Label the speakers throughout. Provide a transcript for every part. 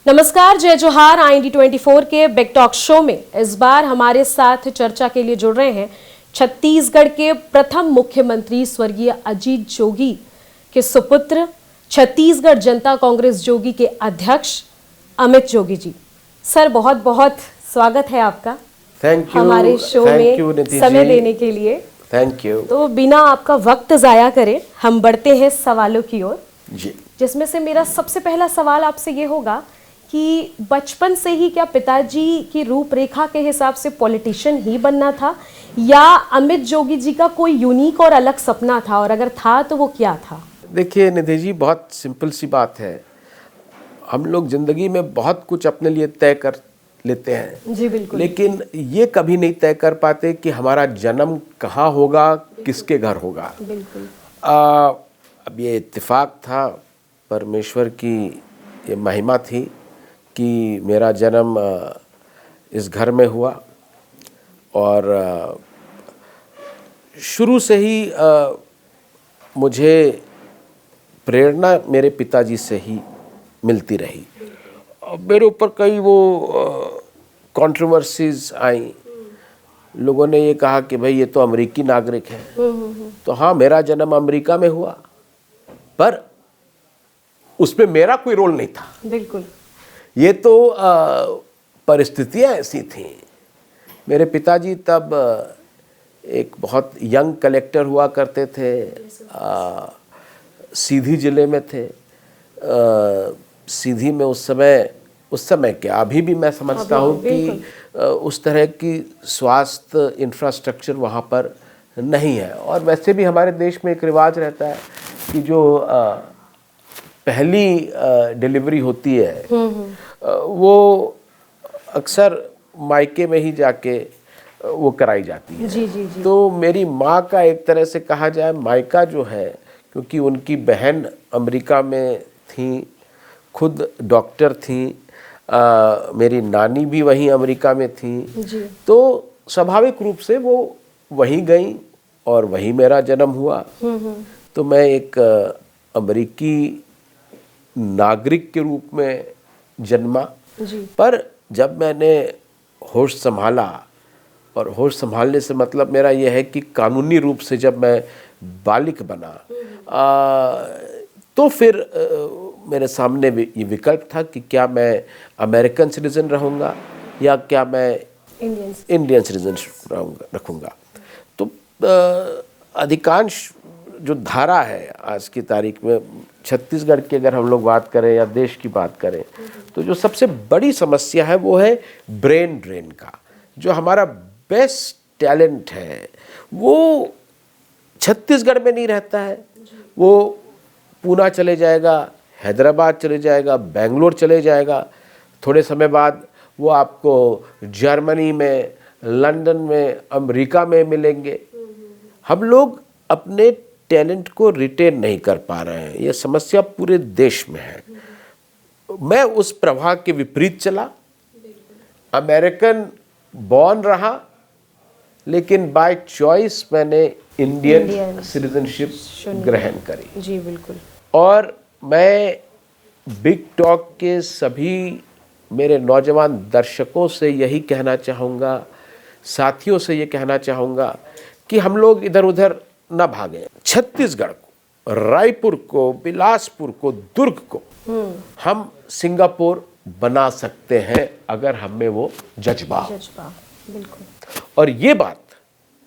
Speaker 1: नमस्कार, जय जोहार। IND24 के बिग टॉक शो में इस बार हमारे साथ चर्चा के लिए जुड़ रहे हैं छत्तीसगढ़ के प्रथम मुख्यमंत्री स्वर्गीय अजीत जोगी के सुपुत्र, छत्तीसगढ़ जनता कांग्रेस जोगी के अध्यक्ष अमित जोगी जी। सर, बहुत बहुत स्वागत है आपका।
Speaker 2: थैंक यू
Speaker 1: हमारे शो में समय देने के लिए।
Speaker 2: Thank you.
Speaker 1: तो बिना आपका वक्त जाया करे हम बढ़ते हैं सवालों की ओर, जिसमें से मेरा सबसे पहला सवाल आपसे ये होगा कि बचपन से ही क्या पिताजी की रूपरेखा के हिसाब से पॉलिटिशियन ही बनना था, या अमित जोगी जी का कोई यूनिक और अलग सपना था, और अगर था तो वो क्या था?
Speaker 2: देखिए निधि जी, बहुत सिंपल सी बात है। हम लोग जिंदगी में बहुत कुछ अपने लिए तय कर लेते हैं
Speaker 1: जी बिल्कुल, लेकिन
Speaker 2: ये कभी नहीं तय कर पाते कि हमारा जन्म कहाँ होगा, किसके घर होगा।
Speaker 1: बिल्कुल।
Speaker 2: अब ये इत्तेफाक था, परमेश्वर की ये महिमा थी कि मेरा जन्म इस घर में हुआ, और शुरू से ही मुझे प्रेरणा मेरे पिताजी से ही मिलती रही। मेरे ऊपर कई वो कंट्रोवर्सीज आई। लोगों ने ये कहा कि भाई ये तो अमेरिकी नागरिक है। तो हाँ, मेरा जन्म अमेरिका में हुआ, पर उसमें मेरा कोई रोल नहीं था।
Speaker 1: बिल्कुल।
Speaker 2: ये तो परिस्थितियां ऐसी थीं। मेरे पिताजी तब एक बहुत यंग कलेक्टर हुआ करते थे, सीधी जिले में थे। सीधी में उस समय क्या, अभी भी मैं समझता हूँ कि उस तरह की स्वास्थ्य इंफ्रास्ट्रक्चर वहाँ पर नहीं है। और वैसे भी हमारे देश में एक रिवाज रहता है कि जो पहली डिलीवरी होती है वो अक्सर मायके में ही जाके वो कराई जाती है।
Speaker 1: जी जी जी।
Speaker 2: तो मेरी माँ का एक तरह से कहा जाए मायका जो है, क्योंकि उनकी बहन अमेरिका में थी, खुद डॉक्टर थी, मेरी नानी भी वहीं अमेरिका में थी
Speaker 1: जी।
Speaker 2: तो स्वाभाविक रूप से वो वहीं गई और वहीं मेरा जन्म हुआ। तो मैं एक अमेरिकी नागरिक के रूप में जन्मा।
Speaker 1: जी।
Speaker 2: पर जब मैंने होश संभाला, और होश संभालने से मतलब मेरा यह है कि कानूनी रूप से जब मैं बालिग बना, तो फिर मेरे सामने ये विकल्प था कि क्या मैं अमेरिकन सिटीजन रहूँगा या क्या मैं इंडियन सिटीजन रखूँगा। तो अधिकांश जो धारा है आज की तारीख में छत्तीसगढ़ की अगर हम लोग बात करें या देश की बात करें, तो जो सबसे बड़ी समस्या है वो है ब्रेन ड्रेन का। जो हमारा बेस्ट टैलेंट है वो छत्तीसगढ़ में नहीं रहता है, वो पूना चले जाएगा, हैदराबाद चले जाएगा, बेंगलोर चले जाएगा। थोड़े समय बाद वो आपको जर्मनी में, लंदन में, अमेरिका में मिलेंगे। हम लोग अपने टैलेंट को रिटेन नहीं कर पा रहे हैं। ये समस्या पूरे देश में है। मैं उस प्रवाह के विपरीत चला, अमेरिकन बॉर्न रहा, लेकिन बाय चॉइस मैंने इंडियन सिटीजनशिप ग्रहण करी।
Speaker 1: जी बिल्कुल।
Speaker 2: और मैं बिग टॉक के सभी मेरे नौजवान दर्शकों से यही कहना चाहूँगा, साथियों से ये कहना चाहूँगा कि हम लोग इधर उधर न भागें। छत्तीसगढ़ को, रायपुर को, बिलासपुर को, दुर्ग को हम सिंगापुर बना सकते हैं अगर हमें वो जज्बा हो।
Speaker 1: बिल्कुल।
Speaker 2: और ये बात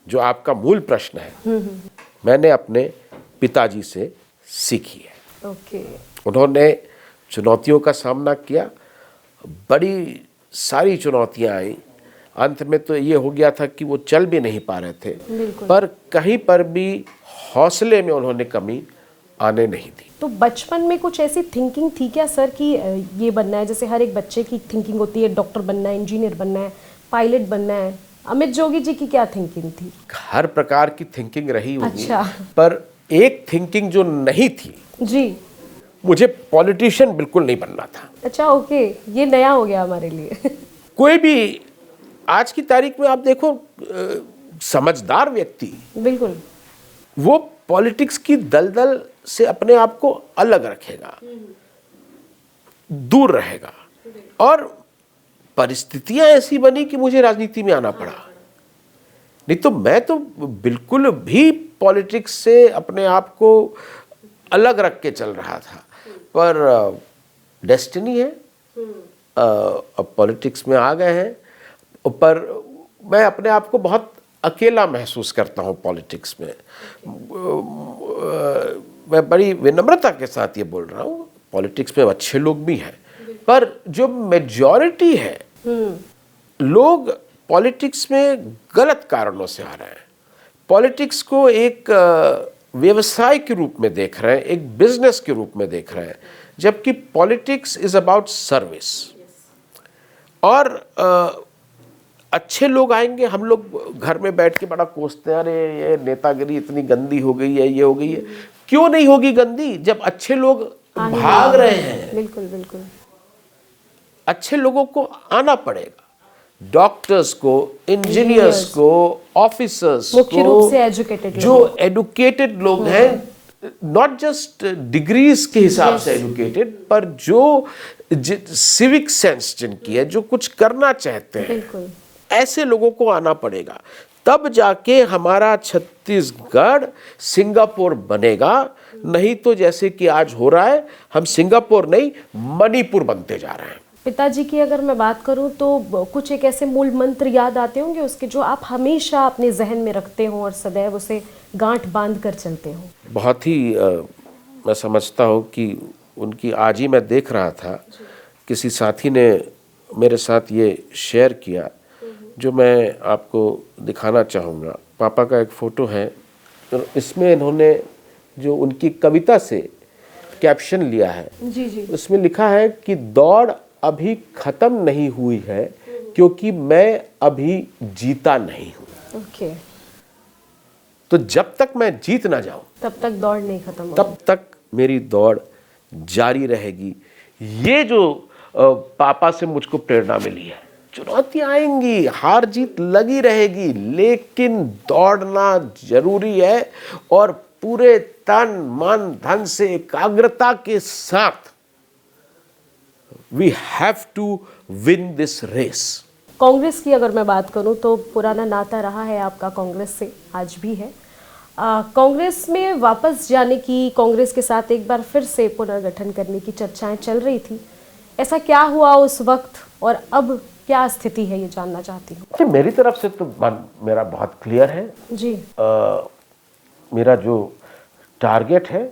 Speaker 2: जो आपका मूल प्रश्न है, मैंने अपने पिताजी से सीखी है।
Speaker 1: ओके।
Speaker 2: उन्होंने चुनौतियों का सामना किया, बड़ी सारी चुनौतियां आई। अंत में तो ये हो गया था कि वो चल भी नहीं पा रहे थे, पर कहीं पर भी हौसले में उन्होंने कमी आने नहीं दी।
Speaker 1: तो बचपन में कुछ ऐसी थिंकिंग थी क्या सर कि ये बनना है? जैसे हर एक बच्चे की थिंकिंग होती है, डॉक्टर बनना है, इंजीनियर बनना है, पायलट बनना है। अमित जोगी जी की क्या थिंकिंग थी?
Speaker 2: हर प्रकार की थिंकिंग रही होगी।
Speaker 1: अच्छा।
Speaker 2: पर एक थिंकिंग जो नहीं थी
Speaker 1: जी,
Speaker 2: मुझे पॉलिटिशियन बिल्कुल नहीं बनना था।
Speaker 1: अच्छा, ओके, ये नया हो गया हमारे लिए।
Speaker 2: कोई भी आज की तारीख में आप देखो, समझदार व्यक्ति
Speaker 1: बिल्कुल
Speaker 2: वो पॉलिटिक्स की दलदल से अपने आप को अलग रखेगा, दूर रहेगा। और परिस्थितियां ऐसी बनी कि मुझे राजनीति में आना पड़ा। नहीं तो मैं तो बिल्कुल भी पॉलिटिक्स से अपने आप को अलग रख के चल रहा था, पर डेस्टिनी है, अब पॉलिटिक्स में आ गए हैं। पर मैं अपने आप को बहुत अकेला महसूस करता हूँ पॉलिटिक्स में। मैं बड़ी विनम्रता के साथ ये बोल रहा हूँ, पॉलिटिक्स में अच्छे लोग भी हैं, पर जो मेजॉरिटी है लोग पॉलिटिक्स में गलत कारणों से आ रहे हैं। पॉलिटिक्स को एक व्यवसाय के रूप में देख रहे हैं, एक बिजनेस के रूप में देख रहे हैं, जबकि पॉलिटिक्स इज अबाउट सर्विस। और अच्छे लोग आएंगे, हम लोग घर में बैठ के बड़ा कोसते हैं, अरे ये नेतागिरी इतनी गंदी हो गई है, ये हो गई है। क्यों नहीं होगी गंदी जब अच्छे लोग भाग रहे हैं?
Speaker 1: बिल्कुल बिल्कुल।
Speaker 2: अच्छे लोगों को आना पड़ेगा, डॉक्टर्स को, इंजीनियर्स को, ऑफिसर्स
Speaker 1: मुख्य
Speaker 2: को,
Speaker 1: रूप से एजुकेटेड
Speaker 2: जो एडुकेटेड लोग हैं, नॉट जस्ट डिग्रीज के हिसाब से एडुकेटेड, पर जो सिविक सेंस जिनकी है, जो कुछ करना चाहते हैं,
Speaker 1: बिल्कुल
Speaker 2: ऐसे लोगों को आना पड़ेगा। तब जाके हमारा छत्तीसगढ़ सिंगापुर बनेगा। नहीं तो जैसे कि आज हो रहा है, हम सिंगापुर नहीं मणिपुर बनते जा रहे हैं।
Speaker 1: पिताजी की अगर मैं बात करूं तो कुछ एक ऐसे मूल मंत्र याद आते होंगे उसके, जो आप हमेशा अपने जहन में रखते हो और सदैव उसे गांठ बांध कर चलते हो?
Speaker 2: बहुत ही मैं समझता हूँ कि उनकी आज ही मैं देख रहा था, किसी साथी ने मेरे साथ ये शेयर किया, जो मैं आपको दिखाना चाहूँगा। पापा का एक फ़ोटो है, तो इसमें इन्होंने जो उनकी कविता से कैप्शन लिया है,
Speaker 1: जी जी,
Speaker 2: उसमें लिखा है कि दौड़ अभी ख़त्म नहीं हुई है, क्योंकि मैं अभी जीता नहीं हूँ।
Speaker 1: ओके।
Speaker 2: तो जब तक मैं जीत ना जाऊं,
Speaker 1: तब तक दौड़ नहीं खत्म होगी।
Speaker 2: तब तक मेरी दौड़ जारी रहेगी। ये जो पापा से मुझको प्रेरणा मिली है। चुनौतियां आएंगी, हार जीत लगी रहेगी, लेकिन दौड़ना जरूरी है, और पूरे तन मन धन से एकाग्रता के साथ we have to win this race.
Speaker 1: Congress की अगर मैं बात करूं तो पुराना नाता रहा है आपका कांग्रेस से, आज भी है। कांग्रेस में वापस जाने की, कांग्रेस के साथ एक बार फिर से पुनर्गठन करने की चर्चाएं चल रही थी। ऐसा क्या हुआ उस वक्त और अब क्या स्थिति है, ये जानना चाहती हूँ।
Speaker 2: मेरी तरफ से तो मेरा बहुत क्लियर है
Speaker 1: जी।
Speaker 2: मेरा जो टारगेट है,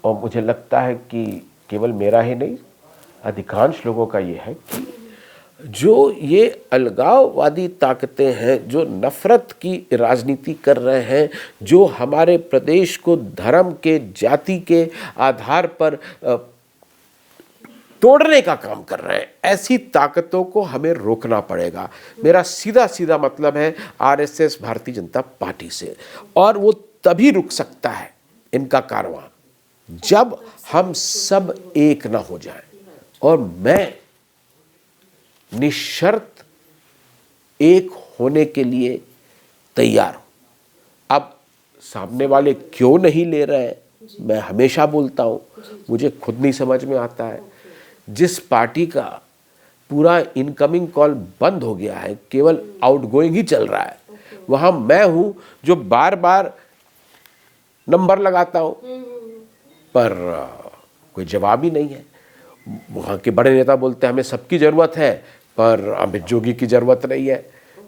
Speaker 2: और मुझे लगता है कि केवल मेरा ही नहीं, अधिकांश लोगों का ये है कि जो ये अलगाववादी ताकतें हैं, जो नफरत की राजनीति कर रहे हैं, जो हमारे प्रदेश को धर्म के, जाति के आधार पर तोड़ने का काम कर रहे हैं, ऐसी ताकतों को हमें रोकना पड़ेगा। मेरा सीधा सीधा मतलब है आरएसएस, भारतीय जनता पार्टी से। और वो तभी रुक सकता है इनका कारवां जब हम सब एक ना हो जाएं। और मैं निशर्त एक होने के लिए तैयार हूं। अब सामने वाले क्यों नहीं ले रहे हैं, मैं हमेशा बोलता हूं, मुझे खुद नहीं समझ में आता है। जिस पार्टी का पूरा इनकमिंग कॉल बंद हो गया है, केवल आउटगोइंग ही चल रहा है, वहां मैं हूं जो बार बार नंबर लगाता हूं, पर कोई जवाब ही नहीं है। वहाँ के बड़े नेता बोलते हैं हमें सबकी ज़रूरत है, पर अमित जोगी की ज़रूरत नहीं है।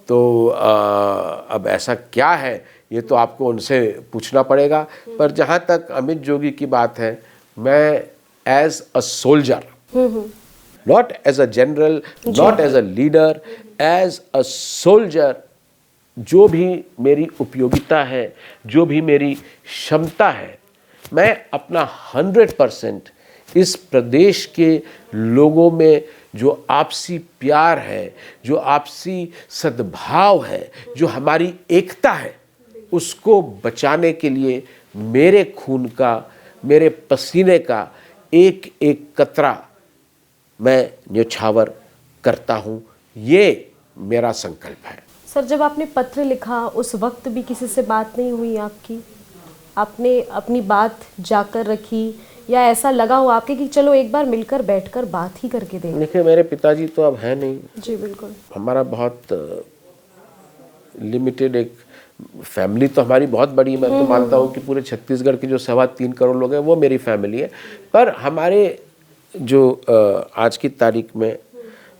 Speaker 2: तो अब ऐसा क्या है, ये तो आपको उनसे पूछना पड़ेगा। पर जहाँ तक अमित जोगी की बात है, मैं as a soldier, not as a general, not as a leader, as a soldier, जो भी मेरी उपयोगिता है, जो भी मेरी क्षमता है, मैं अपना 100% इस प्रदेश के लोगों में जो आपसी प्यार है, जो आपसी सद्भाव है, जो हमारी एकता है, उसको बचाने के लिए मेरे खून का, मेरे पसीने का एक एक कतरा मैं न्यौछावर करता हूँ। ये मेरा संकल्प है।
Speaker 1: सर, जब आपने पत्र लिखा उस वक्त भी किसी से बात नहीं हुई आपकी? आपने अपनी बात जाकर रखी, या ऐसा लगा हो आपके कि चलो एक बार मिलकर बैठकर बात ही करके देखें?
Speaker 2: देखिए, मेरे पिताजी तो अब हैं नहीं।
Speaker 1: जी बिल्कुल।
Speaker 2: हमारा बहुत लिमिटेड एक फैमिली तो हमारी बहुत बड़ी, मैं तो मानता हूँ कि पूरे छत्तीसगढ़ के जो 3.25 करोड़ लोग हैं वो मेरी फैमिली है। पर हमारे जो आज की तारीख में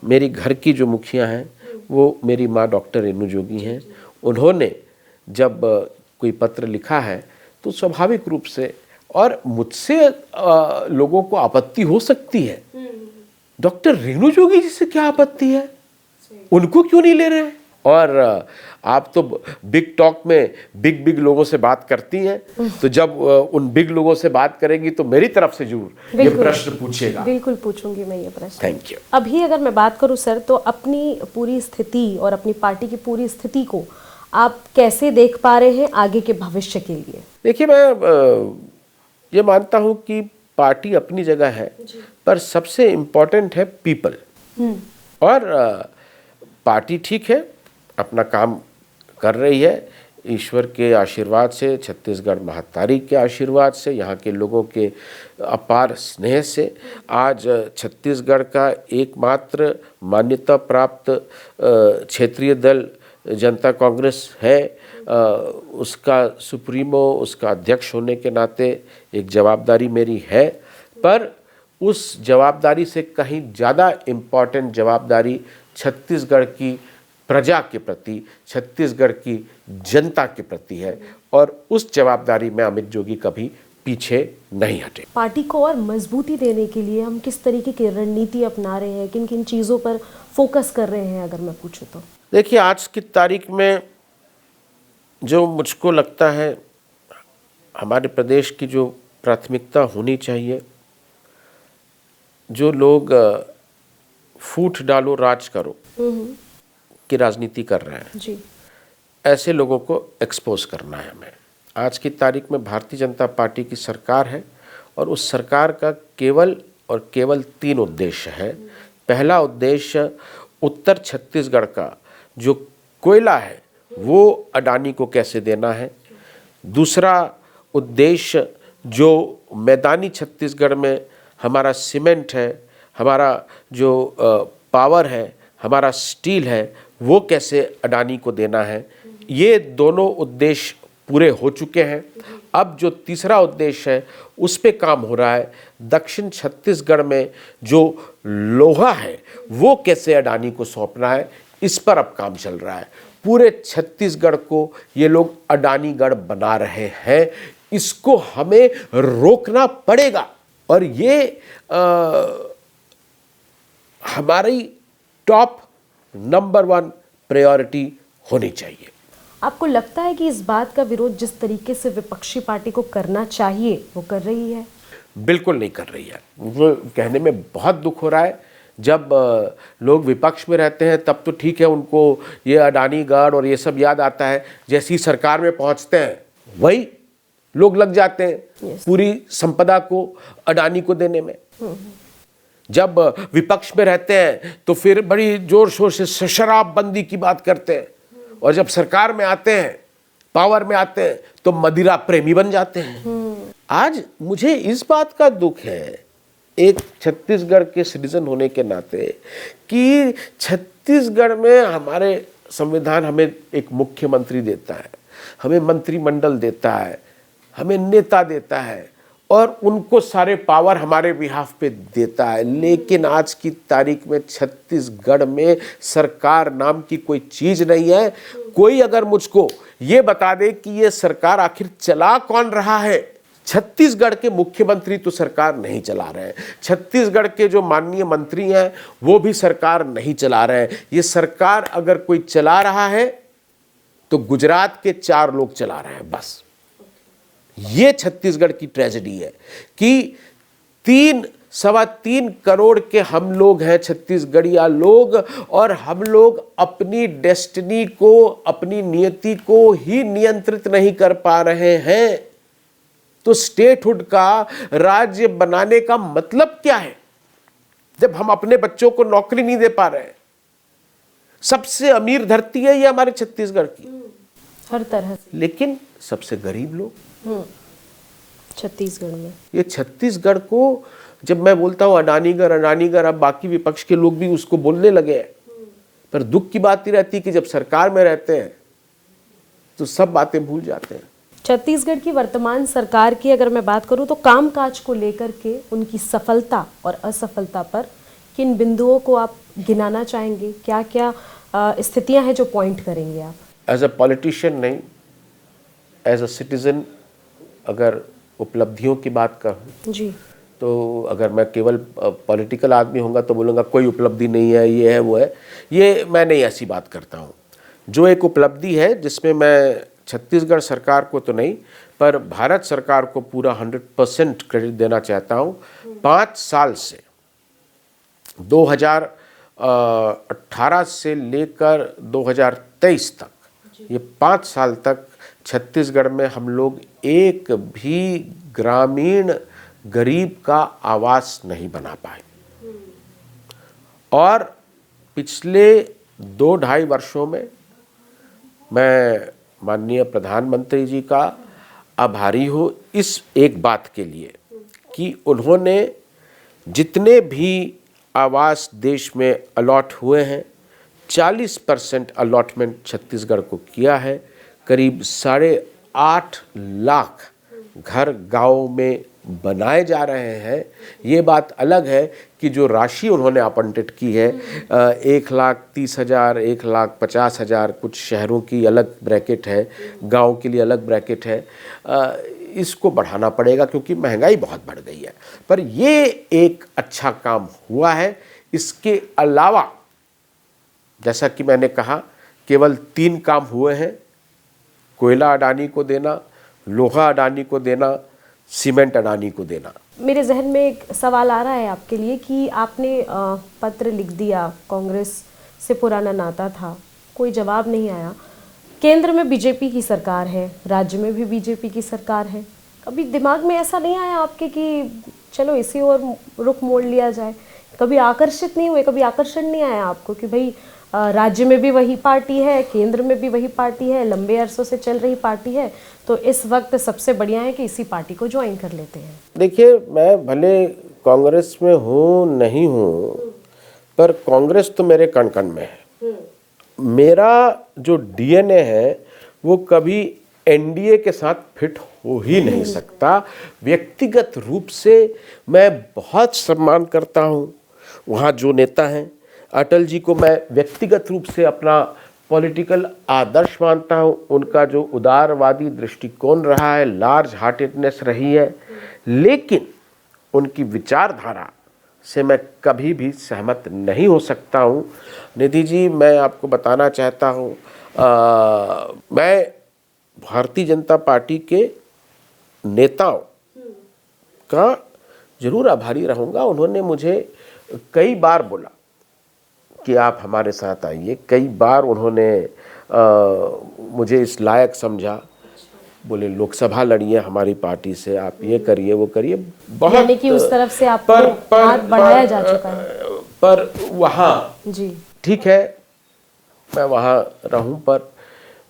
Speaker 2: मेरी घर की जो मुखिया हैं वो मेरी माँ डॉक्टर रेणु जोगी हैं। उन्होंने जब कोई पत्र लिखा है तो स्वाभाविक रूप से, और मुझसे लोगों को आपत्ति हो सकती है, डॉक्टर रेणु जोगी जी से क्या आपत्ति है, उनको क्यों नहीं ले रहे हैं? और आप तो बिग टॉक में बिग लोगों से बात करती हैं, तो जब उन बिग लोगों से बात करेंगी तो मेरी तरफ से जरूर ये प्रश्न पूछेगा।
Speaker 1: बिल्कुल पूछूंगी मैं ये प्रश्न।
Speaker 2: Thank you.
Speaker 1: अभी अगर मैं बात करूं सर, तो अपनी पूरी स्थिति और अपनी पार्टी की पूरी स्थिति को आप कैसे देख पा रहे हैं आगे के भविष्य के लिए?
Speaker 2: देखिए, मैं ये मानता हूँ कि पार्टी अपनी जगह है, पर सबसे इम्पोर्टेंट है पीपल। और पार्टी ठीक है, अपना काम कर रही है, ईश्वर के आशीर्वाद से, छत्तीसगढ़ महातारी के आशीर्वाद से, यहाँ के लोगों के अपार स्नेह से आज छत्तीसगढ़ का एकमात्र मान्यता प्राप्त क्षेत्रीय दल जनता कांग्रेस है। उसका सुप्रीमो, उसका अध्यक्ष होने के नाते एक जवाबदारी मेरी है, पर उस जवाबदारी से कहीं ज़्यादा इम्पॉर्टेंट जवाबदारी छत्तीसगढ़ की प्रजा के प्रति, छत्तीसगढ़ की जनता के प्रति है, और उस जवाबदारी में अमित जोगी कभी पीछे नहीं हटे।
Speaker 1: पार्टी को और मजबूती देने के लिए हम किस तरीके की रणनीति अपना रहे हैं, किन किन चीज़ों पर फोकस कर रहे हैं, अगर मैं पूछूं तो?
Speaker 2: देखिए, आज की तारीख में जो मुझको लगता है हमारे प्रदेश की जो प्राथमिकता होनी चाहिए, जो लोग फूट डालो राज करो की राजनीति कर रहे हैं
Speaker 1: जी,
Speaker 2: ऐसे लोगों को एक्सपोज करना है हमें। आज की तारीख में भारतीय जनता पार्टी की सरकार है, और उस सरकार का केवल और केवल 3 उद्देश्य है। पहला उद्देश्य उत्तर छत्तीसगढ़ का जो कोयला है वो अडानी को कैसे देना है। दूसरा उद्देश्य जो मैदानी छत्तीसगढ़ में हमारा सीमेंट है, हमारा जो पावर है, हमारा स्टील है, वो कैसे अडानी को देना है। ये दोनों उद्देश्य पूरे हो चुके हैं। अब जो तीसरा उद्देश्य है उस पे काम हो रहा है। दक्षिण छत्तीसगढ़ में जो लोहा है वो कैसे अडानी को सौंपना है, इस पर अब काम चल रहा है। पूरे छत्तीसगढ़ को ये लोग अडानीगढ़ बना रहे हैं, इसको हमें रोकना पड़ेगा, और ये हमारी टॉप नंबर 1 प्रायोरिटी होनी चाहिए।
Speaker 1: आपको लगता है कि इस बात का विरोध जिस तरीके से विपक्षी पार्टी को करना चाहिए वो कर रही है?
Speaker 2: बिल्कुल नहीं कर रही है। वो कहने में बहुत दुख हो रहा है। जब लोग विपक्ष में रहते हैं तब तो ठीक है, उनको ये अडानीगढ़ और ये सब याद आता है। जैसी सरकार में पहुंचते हैं वही लोग लग जाते हैं पूरी संपदा को अडानी को देने में। जब विपक्ष में रहते हैं तो फिर बड़ी जोर शोर से शराबबंदी की बात करते हैं, और जब सरकार में आते हैं, पावर में आते हैं, तो मदिरा प्रेमी बन जाते हैं। आज मुझे इस बात का दुख है, एक छत्तीसगढ़ के सिटीजन होने के नाते, कि छत्तीसगढ़ में हमारे संविधान हमें एक मुख्यमंत्री देता है, हमें मंत्रिमंडल देता है, हमें नेता देता है, और उनको सारे पावर हमारे बिहाफ पे देता है। लेकिन आज की तारीख में छत्तीसगढ़ में सरकार नाम की कोई चीज नहीं है। कोई अगर मुझको ये बता दे कि ये सरकार आखिर चला कौन रहा है। छत्तीसगढ़ के मुख्यमंत्री तो सरकार नहीं चला रहे हैं, छत्तीसगढ़ के जो माननीय मंत्री हैं वो भी सरकार नहीं चला रहे हैं। ये सरकार अगर कोई चला रहा है तो गुजरात के 4 लोग चला रहे हैं बस। ये छत्तीसगढ़ की ट्रेजेडी है कि 3-3.25 करोड़ के हम लोग हैं छत्तीसगढ़िया लोग, और हम लोग अपनी डेस्टिनी को, अपनी नियति को ही नियंत्रित नहीं कर पा रहे हैं। तो स्टेटहुड का राज्य बनाने का मतलब क्या है जब हम अपने बच्चों को नौकरी नहीं दे पा रहे हैं? सबसे अमीर धरती है ये हमारे छत्तीसगढ़ की,
Speaker 1: हर तरह से,
Speaker 2: लेकिन सबसे गरीब लोग।
Speaker 1: छत्तीसगढ़ में।
Speaker 2: ये छत्तीसगढ़ को जब मैं बोलता हूँ अडानीगढ़, अब बाकी विपक्ष के लोग भी उसको बोलने लगे हैं। पर दुख की बात ये रहती है कि जब सरकार में रहते हैं तो सब बातें भूल जाते हैं।
Speaker 1: छत्तीसगढ़ की वर्तमान सरकार की अगर मैं बात करूं तो कामकाज को लेकर के उनकी सफलता और असफलता पर किन बिंदुओं को आप गिनाना चाहेंगे? क्या क्या स्थितियां हैं जो पॉइंट करेंगे आप?
Speaker 2: एज अ पॉलिटिशियन नहीं, एज अ सिटीजन अगर उपलब्धियों की बात करूं
Speaker 1: जी,
Speaker 2: तो अगर मैं केवल पॉलिटिकल आदमी होऊंगा तो बोलूँगा कोई उपलब्धि नहीं है, ये है वो है। ये मैं नहीं ऐसी बात करता हूँ। जो एक उपलब्धि है जिसमें मैं छत्तीसगढ़ सरकार को तो नहीं पर भारत सरकार को पूरा 100% क्रेडिट देना चाहता हूँ। 5 साल से 2018 से लेकर 2023 तक, ये 5 साल तक छत्तीसगढ़ में हम लोग एक भी ग्रामीण गरीब का आवास नहीं बना पाए। और पिछले 2-2.5 वर्षों में मैं माननीय प्रधानमंत्री जी का आभारी हूँ इस एक बात के लिए कि उन्होंने जितने भी आवास देश में अलॉट हुए हैं 40% अलॉटमेंट छत्तीसगढ़ को किया है। करीब 8.5 लाख घर गाँव में बनाए जा रहे हैं। ये बात अलग है कि जो राशि उन्होंने आवंटित की है 1,30,000, 1,50,000, कुछ शहरों की अलग ब्रैकेट है, गांव के लिए अलग ब्रैकेट है। इसको बढ़ाना पड़ेगा क्योंकि महंगाई बहुत बढ़ गई है। पर ये एक अच्छा काम हुआ है। इसके अलावा जैसा कि मैंने कहा केवल 3 काम हुए हैं: कोयला अडानी को देना, लोहा अडानी को देना, सीमेंट अडानी को देना।
Speaker 1: मेरे जहन में एक सवाल आ रहा है आपके लिए कि आपने पत्र लिख दिया, कांग्रेस से पुराना नाता था, कोई जवाब नहीं आया। केंद्र में बीजेपी की सरकार है, राज्य में भी बीजेपी की सरकार है। कभी दिमाग में ऐसा नहीं आया आपके कि चलो इसी ओर रुख मोड़ लिया जाए? कभी आकर्षित नहीं हुए, कभी आकर्षण नहीं आया आपको कि भाई राज्य में भी वही पार्टी है, केंद्र में भी वही पार्टी है, लंबे अरसों से चल रही पार्टी है, तो इस वक्त सबसे बढ़िया है कि इसी पार्टी को ज्वाइन कर लेते हैं? देखिए,
Speaker 2: मैं भले कांग्रेस में हूँ नहीं हूँ, पर कांग्रेस तो मेरे कण कण में है। मेरा जो डीएनए है वो कभी एनडीए के साथ फिट हो ही नहीं सकता। व्यक्तिगत रूप से मैं बहुत सम्मान करता हूँ वहाँ जो नेता हैं। अटल जी को मैं व्यक्तिगत रूप से अपना पॉलिटिकल आदर्श मानता हूँ। उनका जो उदारवादी दृष्टिकोण रहा है, लार्ज हार्टेडनेस रही है, लेकिन उनकी विचारधारा से मैं कभी भी सहमत नहीं हो सकता हूँ। निधि जी, मैं आपको बताना चाहता हूँ, मैं भारतीय जनता पार्टी के नेताओं का जरूर आभारी रहूँगा। उन्होंने मुझे कई बार बोला कि आप हमारे साथ आइए। कई बार उन्होंने मुझे इस लायक समझा, बोले लोकसभा लड़िए हमारी पार्टी से, आप ये करिए वो करिए। बहुत
Speaker 1: यानी कि उस तरफ से आपको हाथ बढ़ाया जा चुका है।
Speaker 2: पर वहाँ
Speaker 1: जी
Speaker 2: ठीक है, मैं वहाँ रहूँ, पर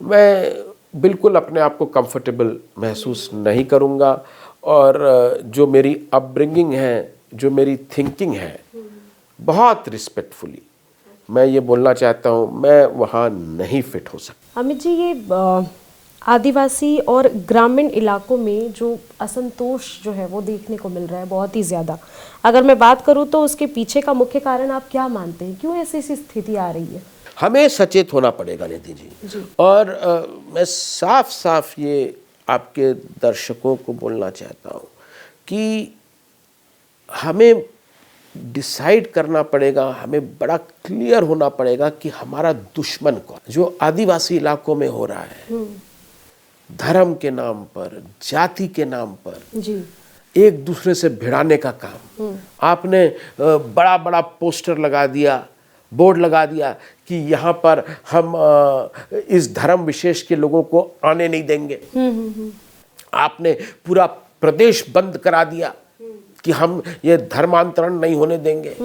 Speaker 2: मैं बिल्कुल अपने आप को कंफर्टेबल महसूस नहीं करूँगा। और जो मेरी अपब्रिंगिंग है, जो मेरी थिंकिंग है, बहुत रिस्पेक्टफुली मैं ये बोलना चाहता हूँ, मैं वहाँ नहीं फिट हो सकता।
Speaker 1: अमित जी, ये आदिवासी और ग्रामीण इलाकों में जो असंतोष जो है वो देखने को मिल रहा है बहुत ही ज़्यादा। अगर मैं बात करूँ तो उसके पीछे का मुख्य कारण आप क्या मानते हैं? क्यों ऐसी स्थिति आ रही है?
Speaker 2: हमें सचेत होना पड़ेगा निधि जी। और मैं साफ साफ ये आपके दर्शकों को बोलना चाहता हूँ कि हमें डिसाइड करना पड़ेगा, हमें बड़ा क्लियर होना पड़ेगा कि हमारा दुश्मन कौन। जो आदिवासी इलाकों में हो रहा है, धर्म के नाम पर, जाति के नाम पर
Speaker 1: जी,
Speaker 2: एक दूसरे से भिड़ाने का काम। आपने बड़ा बड़ा पोस्टर लगा दिया, बोर्ड लगा दिया कि यहाँ पर हम इस धर्म विशेष के लोगों को आने नहीं देंगे। आपने पूरा प्रदेश बंद करा दिया कि हम ये धर्मांतरण नहीं होने देंगे।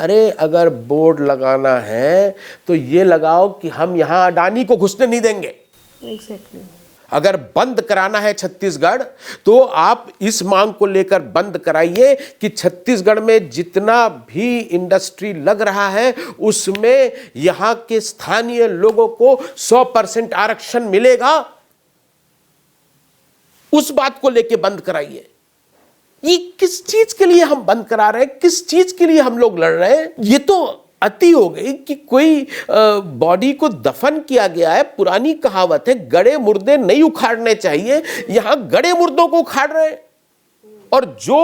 Speaker 2: अरे अगर बोर्ड लगाना है तो ये लगाओ कि हम यहाँ अडानी को घुसने नहीं देंगे।
Speaker 1: एग्जैक्टली।
Speaker 2: अगर बंद कराना है छत्तीसगढ़ तो आप इस मांग को लेकर बंद कराइए कि छत्तीसगढ़ में जितना भी इंडस्ट्री लग रहा है उसमें यहां के स्थानीय लोगों को 100% आरक्षण मिलेगा। उस बात को लेकर बंद कराइए। ये किस चीज के लिए हम बंद करा रहे हैं, किस चीज के लिए हम लोग लड़ रहे हैं? ये तो अति हो गई कि कोई बॉडी को दफन किया गया है। पुरानी कहावत है गड़े मुर्दे नहीं उखाड़ने चाहिए, यहां गड़े मुर्दों को उखाड़ रहे हैं। और जो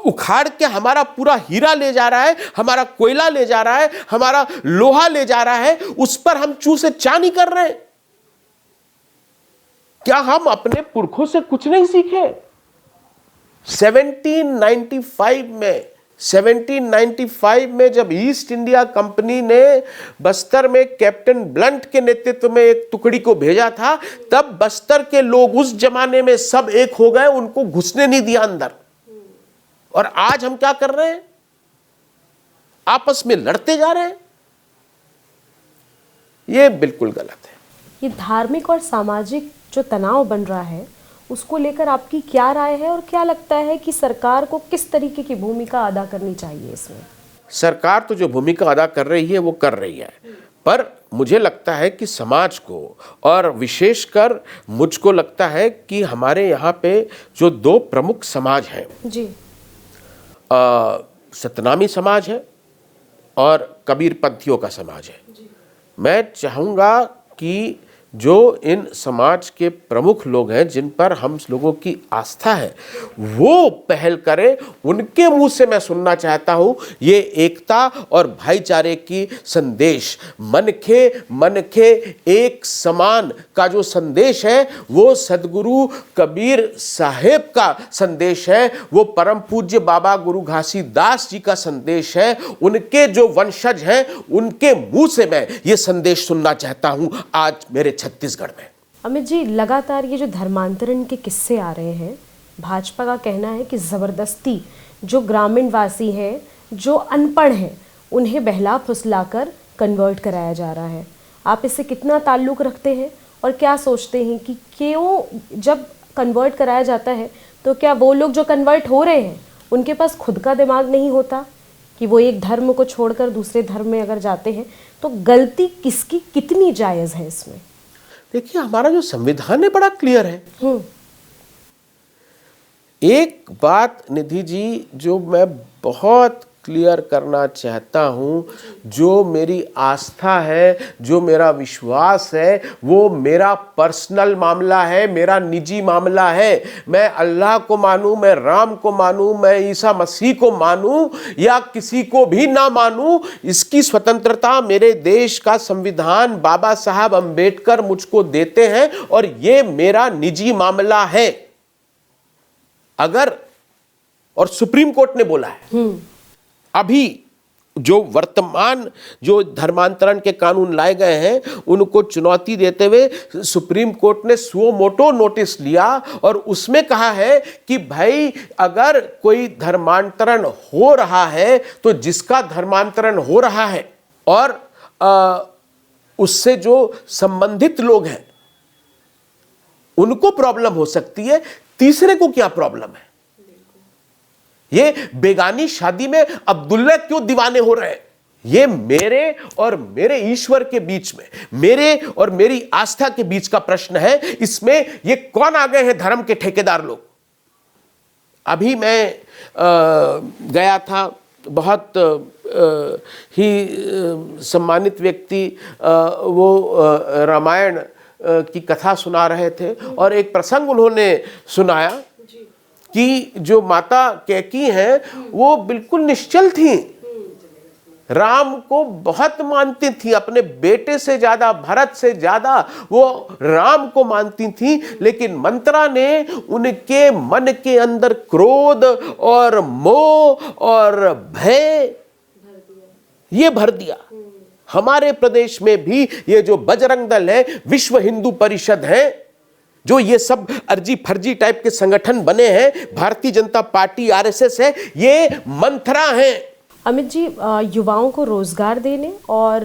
Speaker 2: उखाड़ के हमारा पूरा हीरा ले जा रहा है, हमारा कोयला ले जा रहा है, हमारा लोहा ले जा रहा है, उस पर हम चूं से चा नहीं कर रहे हैं। क्या हम अपने पुरखों से कुछ नहीं सीखे? 1795 में जब ईस्ट इंडिया कंपनी ने बस्तर में कैप्टन ब्लंट के नेतृत्व में एक टुकड़ी को भेजा था, तब बस्तर के लोग उस जमाने में सब एक हो गए, उनको घुसने नहीं दिया अंदर। और आज हम क्या कर रहे हैं? आपस में लड़ते जा रहे हैं। यह बिल्कुल गलत है।
Speaker 1: ये धार्मिक और सामाजिक जो तनाव बन रहा है उसको लेकर आपकी क्या राय है, और क्या लगता है कि सरकार को किस तरीके की भूमिका अदा करनी चाहिए इसमें?
Speaker 2: सरकार तो जो भूमिका अदा कर रही है वो कर रही है, पर मुझे लगता है कि समाज को, और विशेषकर मुझको लगता है कि हमारे यहाँ पे जो दो प्रमुख समाज हैं
Speaker 1: जी,
Speaker 2: सतनामी समाज है और कबीरपंथियों का समाज है। मैं चाहूँगा कि जो इन समाज के प्रमुख लोग हैं, जिन पर हम लोगों की आस्था है, वो पहल करें। उनके मुंह से मैं सुनना चाहता हूँ ये एकता और भाईचारे की संदेश। मन के एक समान का जो संदेश है वो सदगुरु कबीर साहेब का संदेश है, वो परम पूज्य बाबा गुरु घासीदास जी का संदेश है। उनके जो वंशज हैं उनके मुंह से मैं ये संदेश सुनना चाहता हूँ आज मेरे छत्तीसगढ़ में।
Speaker 1: अमित जी, लगातार ये जो धर्मांतरण के किस्से आ रहे हैं, भाजपा का कहना है कि ज़बरदस्ती जो ग्रामीण वासी हैं, जो अनपढ़ हैं, उन्हें बहला फुसलाकर कन्वर्ट कराया जा रहा है। आप इससे कितना ताल्लुक़ रखते हैं और क्या सोचते हैं कि क्यों जब कन्वर्ट कराया जाता है तो क्या वो लोग जो कन्वर्ट हो रहे हैं उनके पास खुद का दिमाग नहीं होता कि वो एक धर्म को छोड़कर दूसरे धर्म में अगर जाते हैं तो गलती किसकी कितनी जायज़ है इसमें?
Speaker 2: देखिए, हमारा जो संविधान है बड़ा क्लियर है। एक बात निधि जी जो मैं बहुत क्लियर करना चाहता हूँ, जो मेरी आस्था है, जो मेरा विश्वास है, वो मेरा पर्सनल मामला है, मेरा निजी मामला है। मैं अल्लाह को मानूं, मैं राम को मानूं, मैं ईसा मसीह को मानूं या किसी को भी ना मानूं, इसकी स्वतंत्रता मेरे देश का संविधान बाबा साहब अंबेडकर मुझको देते हैं और ये मेरा निजी मामला है। अगर, और सुप्रीम कोर्ट ने बोला है, अभी जो वर्तमान जो धर्मांतरण के कानून लाए गए हैं उनको चुनौती देते हुए सुप्रीम कोर्ट ने सुओ मोटो नोटिस लिया और उसमें कहा है कि भाई अगर कोई धर्मांतरण हो रहा है तो जिसका धर्मांतरण हो रहा है और उससे जो संबंधित लोग हैं उनको प्रॉब्लम हो सकती है, तीसरे को क्या प्रॉब्लम है? ये बेगानी शादी में अब्दुल्ला क्यों दीवाने हो रहे हैं? ये मेरे और मेरे ईश्वर के बीच में, मेरे और मेरी आस्था के बीच का प्रश्न है। इसमें ये कौन आ गए हैं धर्म के ठेकेदार लोग? अभी मैं गया था, बहुत ही सम्मानित व्यक्ति वो रामायण की कथा सुना रहे थे और एक प्रसंग उन्होंने सुनाया कि जो माता कैकी हैं वो बिल्कुल निश्चल थी, राम को बहुत मानती थी, अपने बेटे से ज्यादा, भरत से ज्यादा वो राम को मानती थी, लेकिन मंत्रा ने उनके मन के अंदर क्रोध और मोह और भय ये भर दिया। हमारे प्रदेश में भी ये जो बजरंग दल है, विश्व हिंदू परिषद है, जो ये सब अर्जी फर्जी टाइप के संगठन बने हैं, भारतीय जनता पार्टी आरएसएस है, ये मंत्रा है।
Speaker 1: अमित जी, युवाओं को रोजगार देने और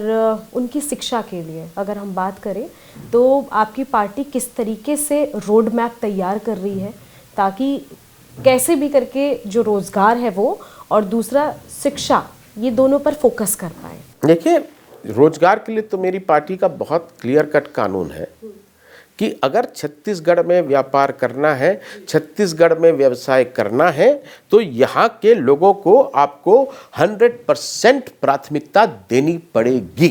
Speaker 1: उनकी शिक्षा के लिए अगर हम बात करें तो आपकी पार्टी किस तरीके से रोड मैप तैयार कर रही है ताकि कैसे भी करके जो रोजगार है वो और दूसरा शिक्षा, ये दोनों पर फोकस कर पाए?
Speaker 2: देखिए, रोजगार के लिए तो मेरी पार्टी का बहुत क्लियर कट कानून है कि अगर छत्तीसगढ़ में व्यापार करना है, छत्तीसगढ़ में व्यवसाय करना है, तो यहाँ के लोगों को आपको 100% प्राथमिकता देनी पड़ेगी,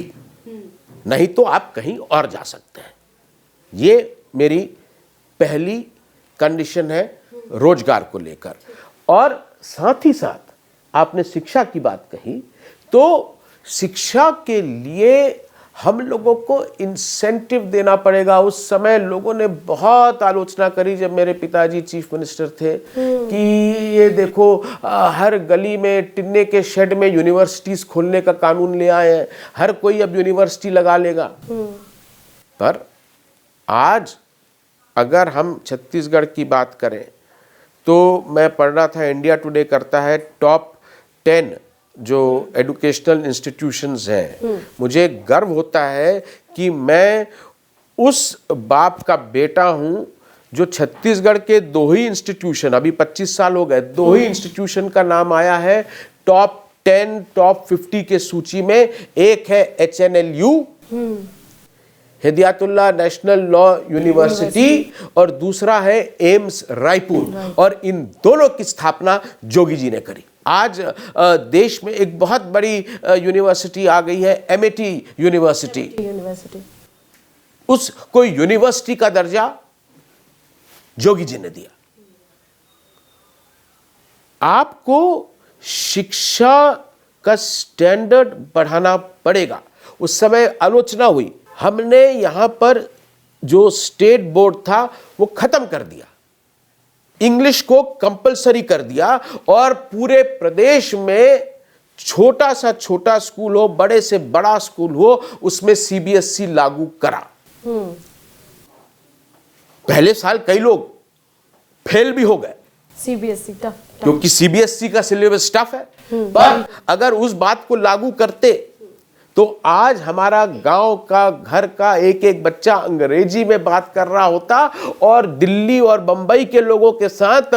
Speaker 2: नहीं तो आप कहीं और जा सकते हैं। ये मेरी पहली कंडीशन है रोजगार को लेकर। और साथ ही साथ आपने शिक्षा की बात कही, तो शिक्षा के लिए हम लोगों को इंसेंटिव देना पड़ेगा। उस समय लोगों ने बहुत आलोचना करी जब मेरे पिताजी चीफ मिनिस्टर थे कि ये देखो हर गली में टिन्ने के शेड में यूनिवर्सिटीज खोलने का कानून ले आए हैं, हर कोई अब यूनिवर्सिटी लगा लेगा। पर आज अगर हम छत्तीसगढ़ की बात करें तो मैं पढ़ रहा था, इंडिया टुडे करता है टॉप 10 जो एजुकेशनल इंस्टीट्यूशंस हैं। मुझे गर्व होता है कि मैं उस बाप का बेटा हूं जो छत्तीसगढ़ के दो ही इंस्टीट्यूशन, अभी 25 साल हो गए, दो ही इंस्टीट्यूशन का नाम आया है टॉप 10 टॉप 50 के सूची में। एक है HNLU, Hidayatullah national law university, और दूसरा है एम्स रायपुर, और इन दोनों की स्थापना जोगी जी ने करी। आज देश में एक बहुत बड़ी यूनिवर्सिटी आ गई है, MIT यूनिवर्सिटी। उसको यूनिवर्सिटी का दर्जा जोगी जी ने दिया। आपको शिक्षा का स्टैंडर्ड बढ़ाना पड़ेगा। उस समय आलोचना हुई, हमने यहां पर जो स्टेट बोर्ड था वो खत्म कर दिया, इंग्लिश को कंपलसरी कर दिया, और पूरे प्रदेश में छोटा सा छोटा स्कूल हो, बड़े से बड़ा स्कूल हो, उसमें CBSE लागू करा। पहले साल कई लोग फेल भी हो गए,
Speaker 1: CBSE टफ,
Speaker 2: क्योंकि CBSE का सिलेबस टफ है। पर अगर उस बात को लागू करते तो आज हमारा गांव का, घर का एक एक बच्चा अंग्रेजी में बात कर रहा होता और दिल्ली और बंबई के लोगों के साथ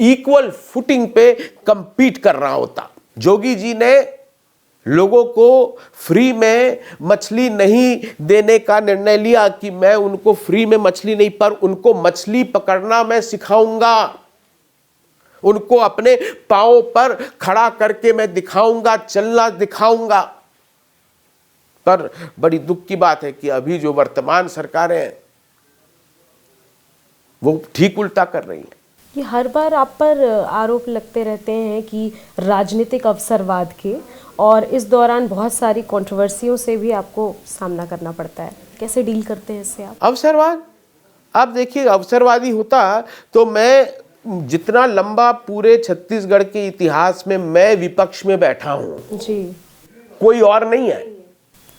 Speaker 2: इक्वल फुटिंग पे कंपीट कर रहा होता। जोगी जी ने लोगों को फ्री में मछली नहीं देने का निर्णय लिया कि मैं उनको फ्री में मछली नहीं, पर उनको मछली पकड़ना मैं सिखाऊंगा, उनको अपने पांव पर खड़ा करके मैं दिखाऊंगा, चलना दिखाऊंगा। पर बड़ी दुख की बात है कि अभी जो वर्तमान सरकारें हैं वो ठीक उल्टा कर रही हैं।
Speaker 1: ये हर बार आप पर आरोप लगते रहते हैं कि राजनीतिक अवसरवाद के, और इस दौरान बहुत सारी कंट्रोवर्सियों से भी आपको सामना करना पड़ता है। कैसे डील करते हैं इससे आप?
Speaker 2: अवसरवाद, आप देखिए, अवसरवादी होता तो मैं जितना लंबा पूरे छत्तीसगढ़ के इतिहास में मैं विपक्ष में बैठा हूं
Speaker 1: जी,
Speaker 2: कोई और नहीं है।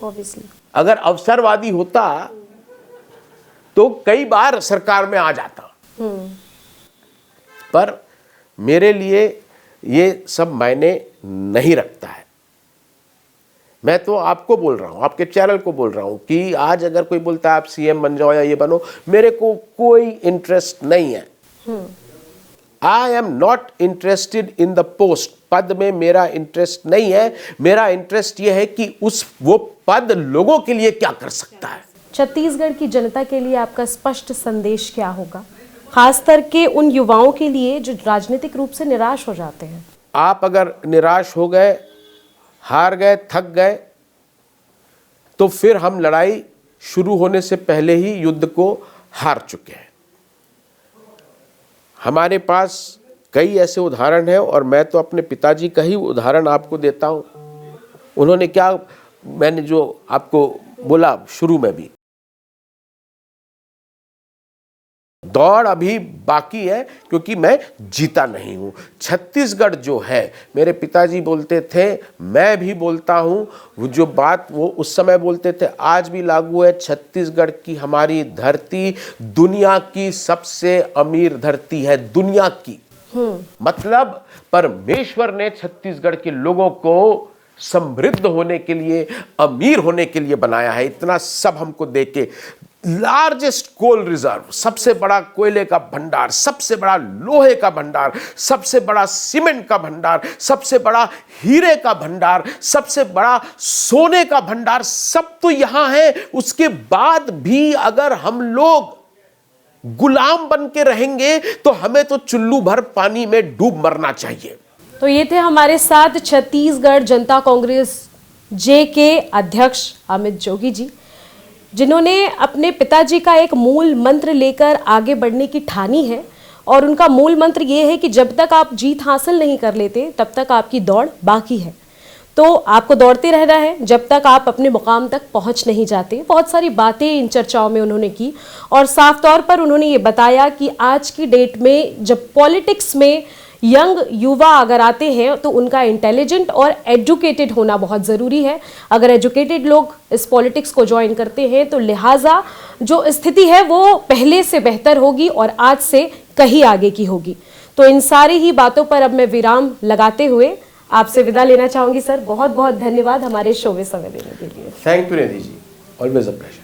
Speaker 1: ऑब्वियसली
Speaker 2: अगर अवसरवादी होता तो कई बार सरकार में आ जाता, पर मेरे लिए ये सब मायने नहीं रखता है। मैं तो आपको बोल रहा हूं, आपके चैनल को बोल रहा हूं कि आज अगर कोई बोलता है आप CM बन जाओ या ये बनो, मेरे को कोई इंटरेस्ट नहीं है। I am not interested in the post. पद में मेरा इंटरेस्ट नहीं है। मेरा इंटरेस्ट यह है कि वो पद लोगों के लिए क्या कर सकता है।
Speaker 1: छत्तीसगढ़ की जनता के लिए आपका स्पष्ट संदेश क्या होगा, खासकर के उन युवाओं के लिए जो राजनीतिक रूप से निराश हो जाते हैं?
Speaker 2: आप अगर निराश हो गए, हार गए, थक गए, तो फिर हम लड़ाई शुरू होने से पहले ही युद्ध को हार चुके हैं। हमारे पास कई ऐसे उदाहरण हैं, और मैं तो अपने पिताजी का ही उदाहरण आपको देता हूं। उन्होंने क्या, मैंने जो आपको बोला शुरू में भी, दौड़ अभी बाकी है क्योंकि मैं जीता नहीं हूं। छत्तीसगढ़ जो है, मेरे पिताजी बोलते थे, मैं भी बोलता हूं, वो जो बात वो उस समय बोलते थे आज भी लागू है। छत्तीसगढ़ की हमारी धरती दुनिया की सबसे अमीर धरती है, दुनिया की। मतलब परमेश्वर ने छत्तीसगढ़ के लोगों को समृद्ध होने के लिए, अमीर होने के लिए बनाया है। इतना सब हमको देके लार्जेस्ट कोल रिजर्व, सबसे बड़ा कोयले का भंडार, सबसे बड़ा लोहे का भंडार, सबसे बड़ा सीमेंट का भंडार, सबसे बड़ा हीरे का भंडार, सबसे बड़ा सोने का भंडार, सब तो यहां है। उसके बाद भी अगर हम लोग गुलाम बन के रहेंगे तो हमें तो चुल्लू भर पानी में डूब मरना चाहिए।
Speaker 1: तो ये थे हमारे साथ छत्तीसगढ़ जनता कांग्रेस जे के अध्यक्ष अमित जोगी जी, जिन्होंने अपने पिताजी का एक मूल मंत्र लेकर आगे बढ़ने की ठानी है। और उनका मूल मंत्र ये है कि जब तक आप जीत हासिल नहीं कर लेते तब तक आपकी दौड़ बाकी है। तो आपको दौड़ते रहना है जब तक आप अपने मुकाम तक पहुंच नहीं जाते। बहुत सारी बातें इन चर्चाओं में उन्होंने की और साफ तौर पर उन्होंने ये बताया कि आज की डेट में जब पॉलिटिक्स में यंग युवा अगर आते हैं तो उनका इंटेलिजेंट और एजुकेटेड होना बहुत ज़रूरी है। अगर एजुकेटेड लोग इस पॉलिटिक्स को ज्वाइन करते हैं तो लिहाजा जो स्थिति है वो पहले से बेहतर होगी और आज से कहीं आगे की होगी। तो इन सारी ही बातों पर अब मैं विराम लगाते हुए आपसे विदा लेना चाहूंगी। सर, बहुत बहुत धन्यवाद हमारे शो में समय देने के लिए।
Speaker 2: Thank you Nidhi ji, always a pleasure.